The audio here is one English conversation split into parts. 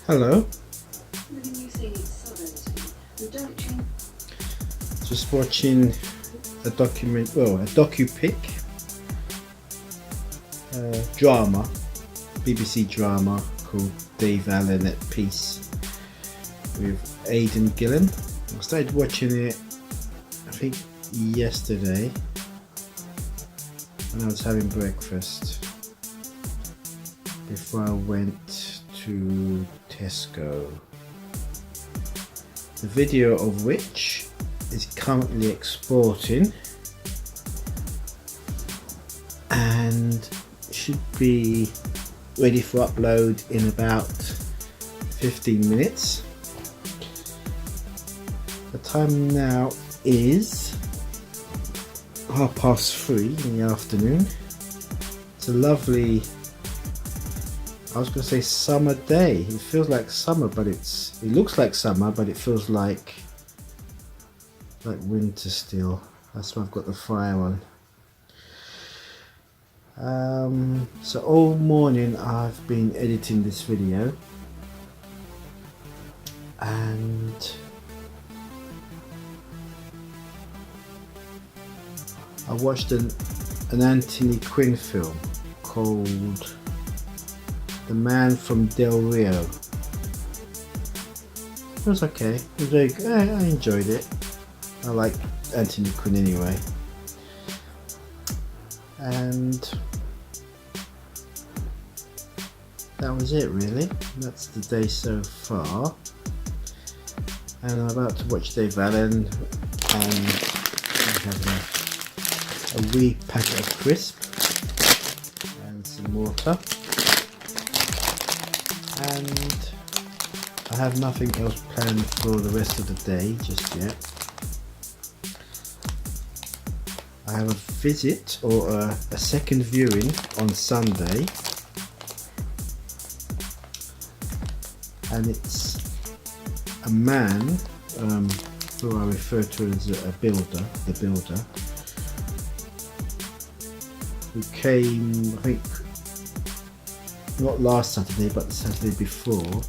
Hello. Just watching a docu-pic drama, BBC drama called Dave Allen at Peace with Aidan Gillen. I started watching it, I think, yesterday when I was having breakfast before I went to Tesco. The video of which is currently exporting and should be ready for upload in about 15 minutes. The time now is 3:30 in the afternoon. It's a lovely, I was going to say summer day. It feels like summer, but it looks like summer, but it feels like winter still. That's why I've got the fire on. So all morning I've been editing this video, and I watched an Anthony Quinn film called The Man from Del Rio. It was okay. It was very good. I enjoyed it. I like Anthony Quinn anyway. And that was it really. That's the day so far. And I'm about to watch Dave Allen and have a wee packet of crisp and some water. And I have nothing else planned for the rest of the day just yet. I have a visit or a second viewing on Sunday, and it's a man who I refer to as the builder, who came, I think, not last Saturday but the Saturday before,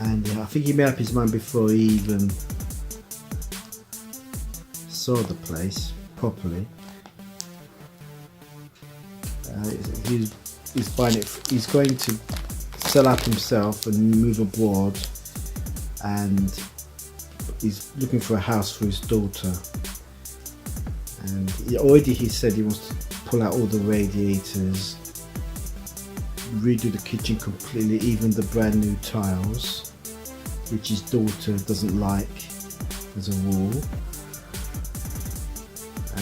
and I think he made up his mind before he even saw the place properly. He's buying it. He's going to sell out himself and move abroad, and he's looking for a house for his daughter. And he said he wants to pull out all the radiators, redo the kitchen completely, even the brand new tiles, which his daughter doesn't like as a wall.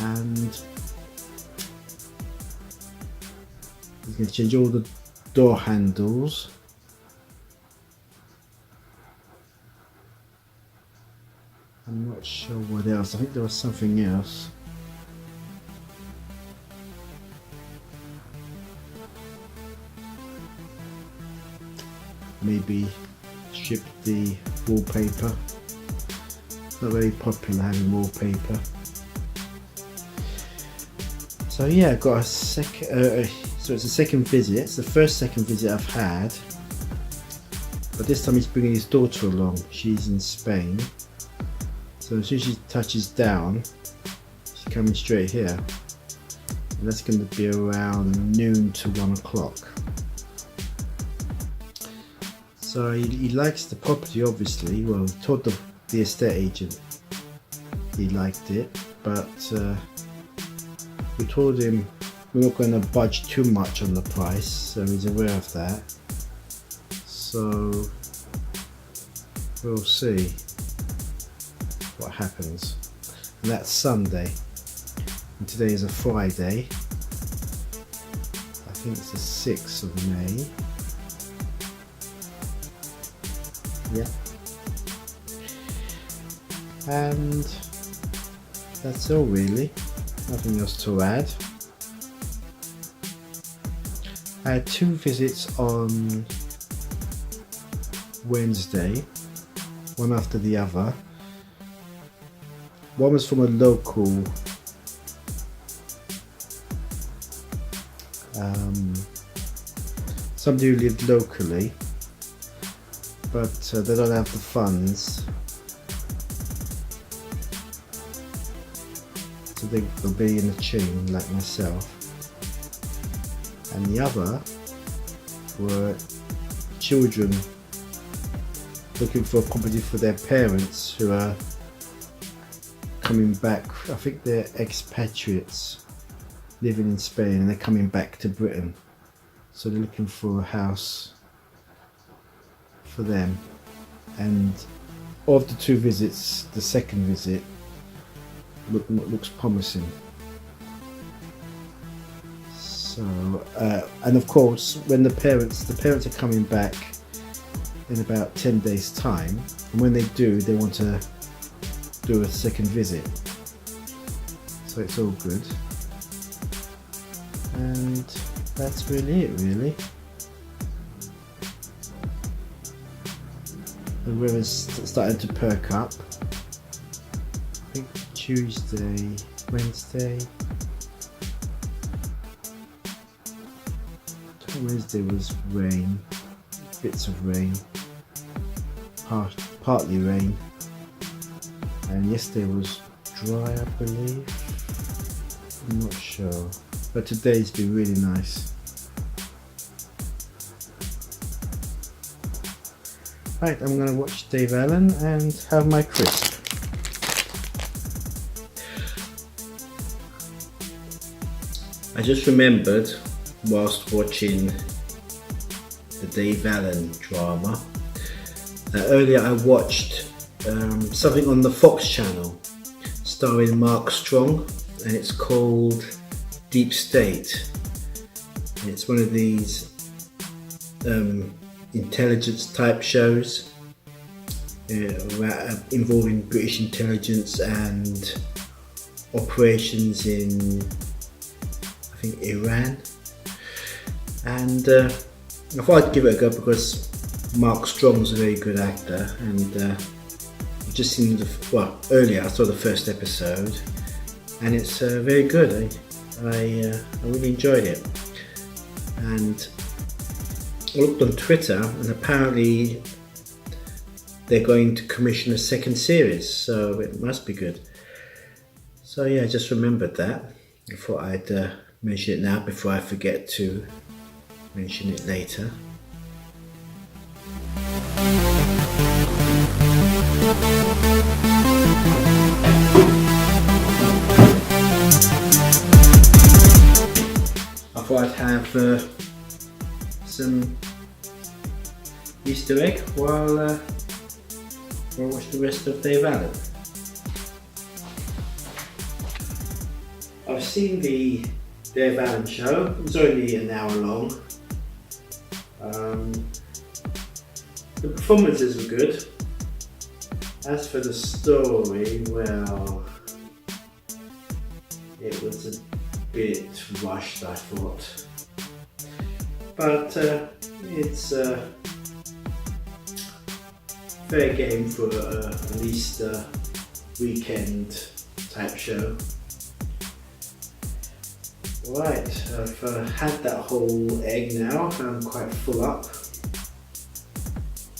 And he's going to change all the door handles. I'm not sure what else. I think there was something else. Maybe strip the wallpaper. It's not very popular having wallpaper. So yeah, I got a second. So it's a second visit. It's the first second visit I've had, but this time he's bringing his daughter along. She's in Spain, so as soon as she touches down, she's coming straight here, and that's going to be around noon to 1 o'clock. So he likes the property, obviously. Well, he told the estate agent he liked it, but we told him we're not going to budge too much on the price, so he's aware of that. So we'll see what happens. And that's Sunday, and today is a Friday. I think it's the 6th of May. Yeah. And that's all really, nothing else to add. I had 2 visits on Wednesday, one after the other. One was from a local somebody who lived locally, but they don't have the funds, so they'll be in a chain like myself. And the other were children looking for a property for their parents who are coming back. I think they're expatriates living in Spain and they're coming back to Britain, so they're looking for a house for them. And of the 2 visits, the second visit looks promising. So and of course, when the parents are coming back in about 10 days time, and when they do, they want to do a second visit, so it's all good. And that's really it, really. The weather's starting to perk up. I think Tuesday, Wednesday was rain, bits of rain, partly rain, and yesterday was dry, I believe. I'm not sure, but today's been really nice. Right, I'm going to watch Dave Allen and have my crisp. I just remembered whilst watching the Dave Allen drama, earlier I watched something on the Fox channel starring Mark Strong, and it's called Deep State. And it's one of these intelligence type shows involving British intelligence and operations in, I think, Iran. And I thought I'd give it a go because Mark Strong's a very good actor, and I've just seen earlier I saw the first episode, and it's very good. I really enjoyed it. And I looked on Twitter, and apparently they're going to commission a second series, so it must be good. So yeah, I just remembered that. I thought I'd mention it now before I forget to mention it later. I thought I'd have some Easter egg while I watch the rest of Dave Allen. I've seen the Dave Allen show. It's only an hour long. The performances were good. As for the story, well, it was a bit rushed, I thought. But it's a fair game for an Easter weekend type show. Right, I've had that whole egg now, I'm quite full up.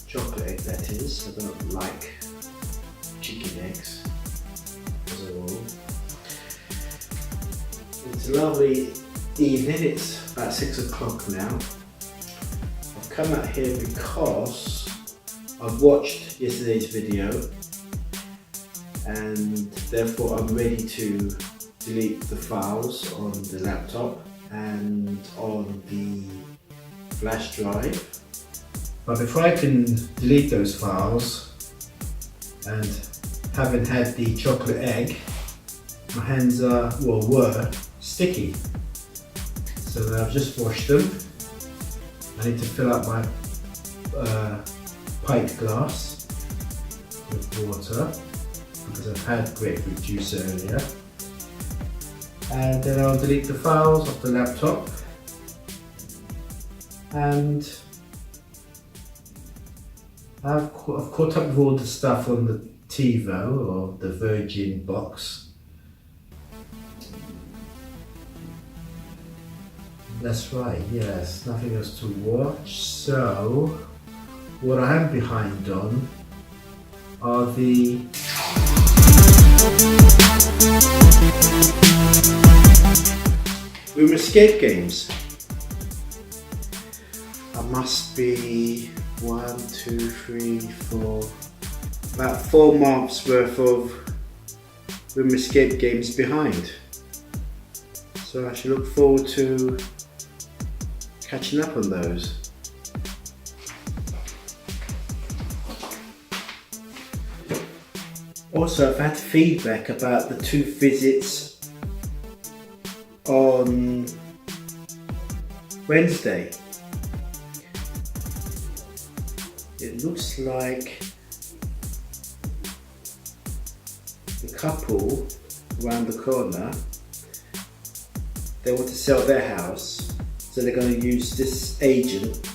Chocolate egg, that is. I don't like chicken eggs as a rule. It's a lovely evening, it's about 6 o'clock now. I've come out here because I've watched yesterday's video, and therefore I'm ready to delete the files on the laptop and on the flash drive. But before I can delete those files, and having had the chocolate egg, my hands were sticky. So I've just washed them. I need to fill up my pint glass with water because I've had grapefruit juice earlier. And then I'll delete the files off the laptop. And I've caught up with all the stuff on the TiVo or the Virgin box. That's right, yes, nothing else to watch. So, what I am behind on are the Room Escape games. I must be 1, 2, 3, 4, about 4 months worth of Room Escape games behind. So I should look forward to catching up on those. Also, I've had feedback about the 2 visits on Wednesday. It looks like the couple around the corner, they want to sell their house, so they're going to use this agent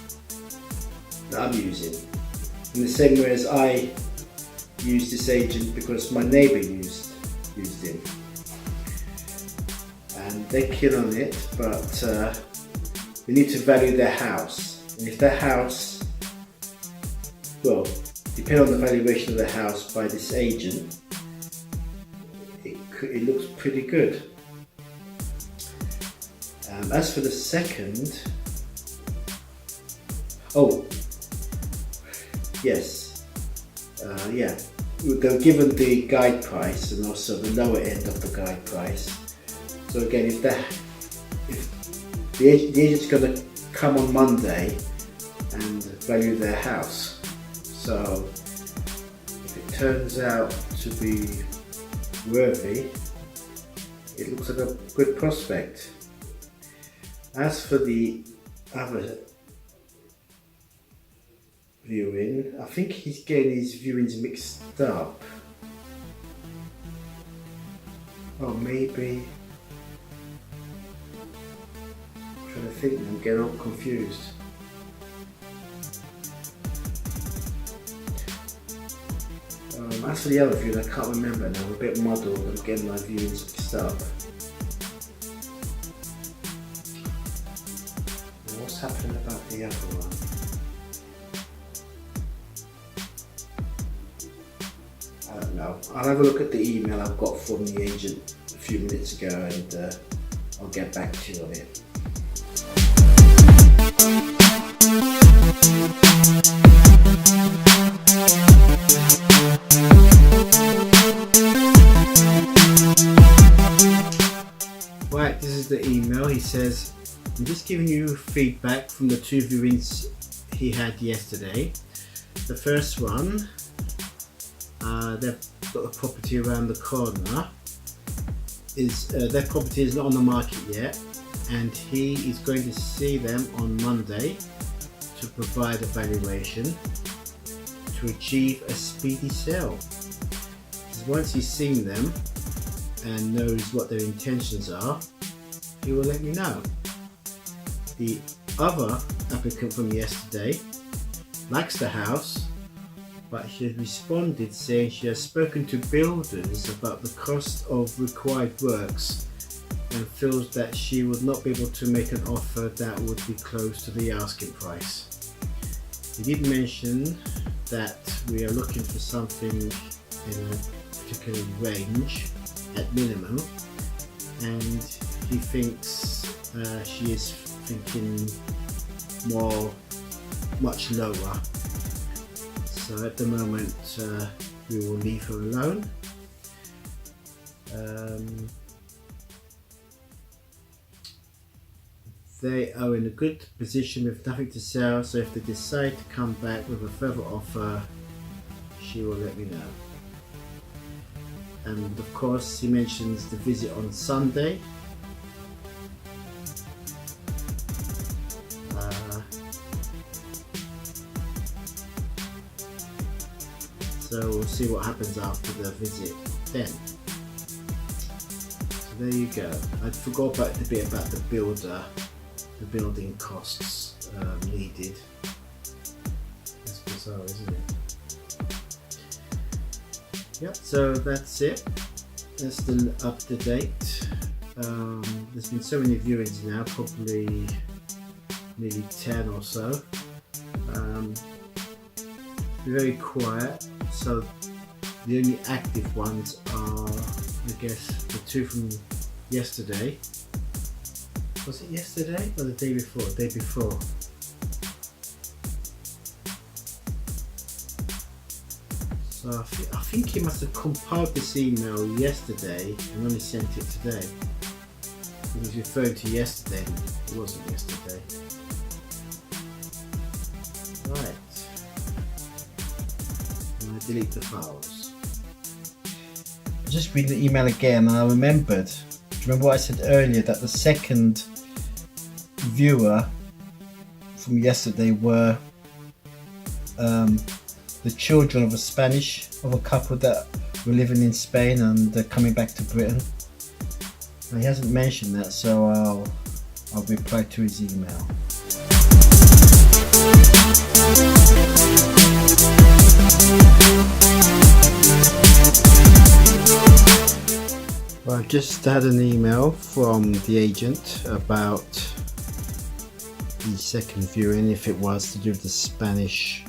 that I'm using. In the same way as I used this agent because my neighbour used him. And they're keen on it, but we need to value their house. And if their house, well, depending on the valuation of the house by this agent, it looks pretty good. As for the second, yes, yeah, they're given the guide price and also the lower end of the guide price. So again, if the agent's going to come on Monday and value their house, so if it turns out to be worthy, it looks like a good prospect. As for the other viewing, I think he's getting his viewings mixed up. Or maybe, I'm trying to think, I'm getting all confused. As for the other viewing, I can't remember now, I'm a bit muddled, I'm getting my viewings mixed up. What's happening about the other one? I don't know. I'll have a look at the email I've got from the agent a few minutes ago and I'll get back to you on it. Right, this is the email. He says, I'm just giving you feedback from the 2 viewings he had yesterday. The first one, they've got a property around the corner. Their property is not on the market yet, and he is going to see them on Monday to provide a valuation to achieve a speedy sale. Once he's seen them and knows what their intentions are, he will let me know. The other applicant from yesterday likes the house, but she has responded saying she has spoken to builders about the cost of required works and feels that she would not be able to make an offer that would be close to the asking price. He did mention that we are looking for something in a particular range at minimum, and he thinks she is thinking much lower. So at the moment we will leave her alone. they are in a good position with nothing to sell, so if they decide to come back with a further offer, she will let me know. And of course he mentions the visit on Sunday. So we'll see what happens after the visit then. So there you go. I forgot about the bit about the building costs needed. That's bizarre, isn't it? Yep, so that's it. That's still up to date. There's been so many viewings now, probably nearly 10 or so. Very quiet, so the only active ones are, I guess, the two from yesterday. Was it yesterday or the day before? Day before. So I think he must have compiled this email yesterday and only sent it today. He was referring to yesterday, it wasn't yesterday. Right. Delete the files. I just read the email again and I remembered. Do you remember what I said earlier, that the second viewer from yesterday were the children of a couple that were living in Spain and they're coming back to Britain. He hasn't mentioned that, so I'll reply to his email. Well, I've just had an email from the agent about the second viewing, if it was to do with the Spanish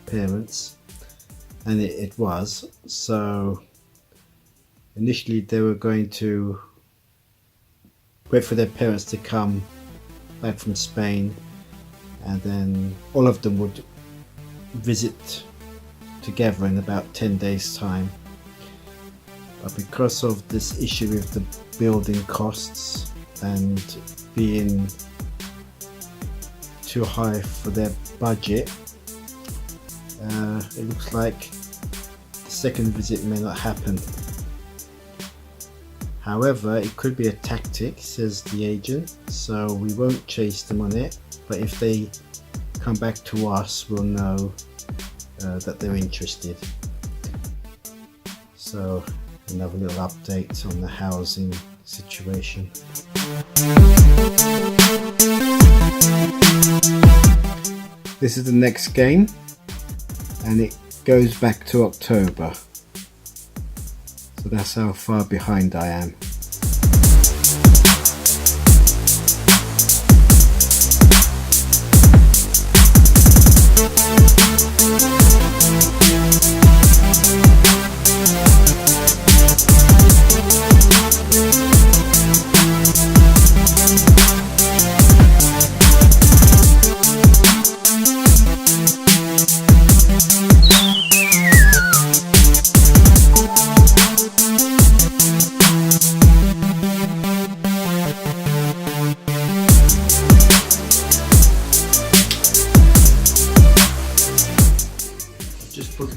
parents, and it was. So initially they were going to wait for their parents to come back from Spain, and then all of them would visit together in about 10 days time. But because of this issue with the building costs and being too high for their budget, it looks like the second visit may not happen. However, it could be a tactic, says the agent, so we won't chase them on it, but if they come back to us, we'll know that they're interested. So another little update on the housing situation. This is the next game and it goes back to October, so that's how far behind I am.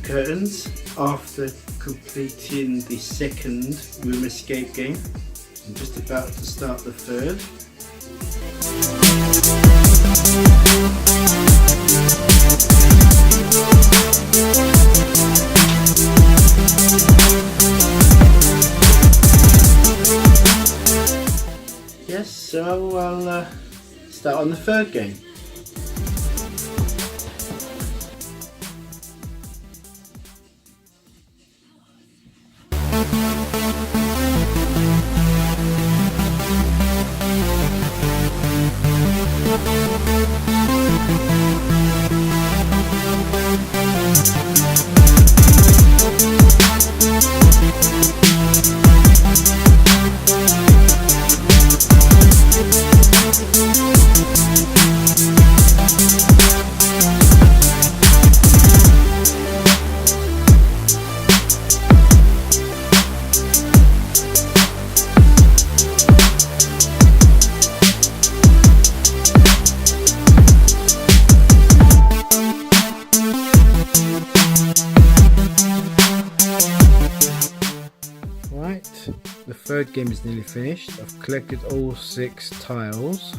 Curtains after completing the second room escape game. I'm just about to start the third. Yes, so I'll start on the third game. third game is nearly finished. I've collected all 6 tiles.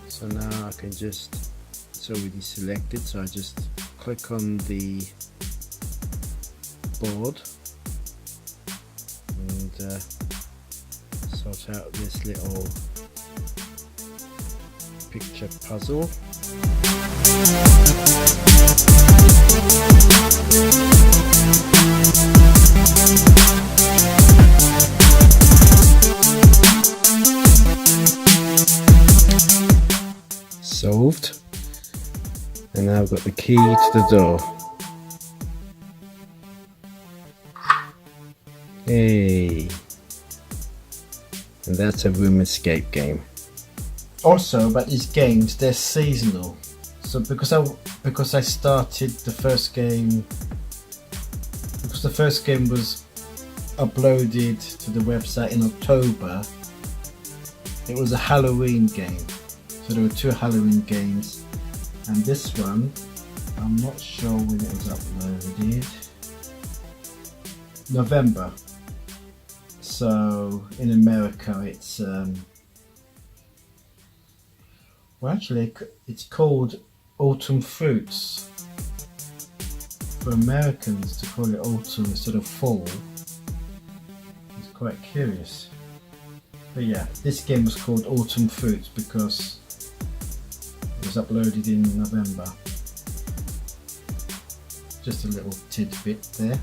So now I can just, it's already selected, so I just click on the board and sort out this little picture puzzle. Solved. And now I've got the key to the door. Hey! And that's a room escape game. Also about these games, they're seasonal. So because I started the first game, because the first game was uploaded to the website in October, it was a Halloween game. So there were 2 Halloween games, and this one, I'm not sure when it was uploaded. November. So in America it's well, actually it's called Autumn Fruits. For Americans to call it autumn instead of fall is quite curious. But yeah, this game was called Autumn Fruits because it was uploaded in November. Just a little tidbit there.